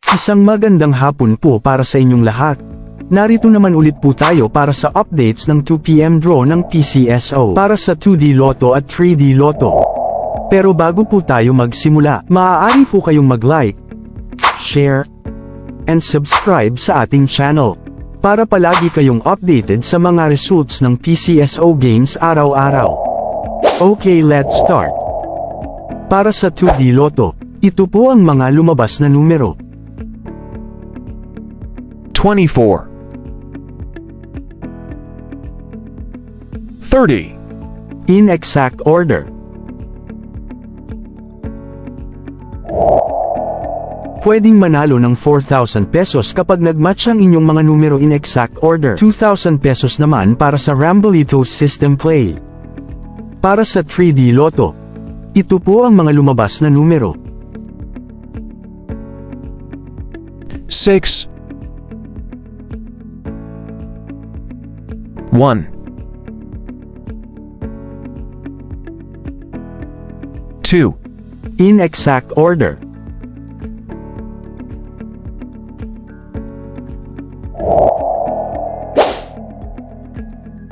Isang magandang hapon po para sa inyong lahat. Narito naman ulit po tayo para sa updates ng 2 PM draw ng PCSO para sa 2D Lotto at 3D Lotto. Pero bago po tayo magsimula, maaari po kayong mag-like, share, and subscribe sa ating channel para palagi kayong updated sa mga results ng PCSO games araw-araw. Okay, let's start. Para sa 2D Lotto, ito po ang mga lumabas na numero. 24 30 In exact order. Pwedeng manalo ng 4,000 pesos kapag nagmatch ang inyong mga numero in exact order. 2,000 pesos naman para sa Rambolito System Play. Para sa 3D Lotto, ito po ang mga lumabas na numero. 6 1 2 In exact order.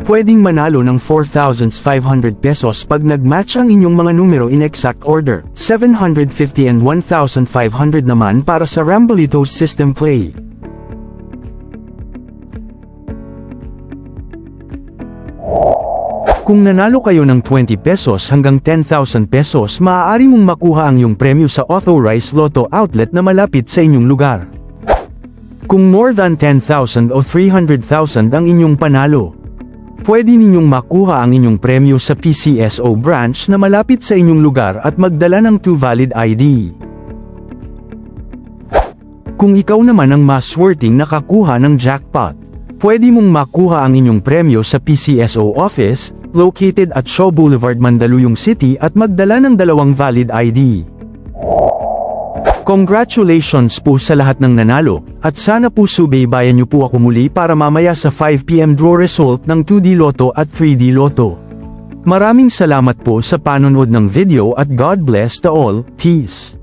Pwedeng manalo ng 4,500 pesos pag nagmatch ang inyong mga numero in exact order. 750 and 1,500 naman para sa Rambolito System Play. Kung nanalo kayo ng 20 pesos hanggang 10,000 pesos, maaari mong makuha ang iyong premyo sa authorized Lotto outlet na malapit sa inyong lugar. Kung more than 10,000 o 300,000 ang inyong panalo, pwede ninyong makuha ang inyong premyo sa PCSO branch na malapit sa inyong lugar at magdala ng 2 valid ID. Kung ikaw naman ang mas worthy nakakuha ng jackpot, pwede mong makuha ang inyong premyo sa PCSO office, located at Shaw Boulevard, Mandaluyong City at magdala ng 2 valid ID. Congratulations po sa lahat ng nanalo, at sana po subaybayan niyo po ako muli para mamaya sa 5 PM draw result ng 2D Lotto at 3D Lotto. Maraming salamat po sa panonood ng video at God bless the all. Peace.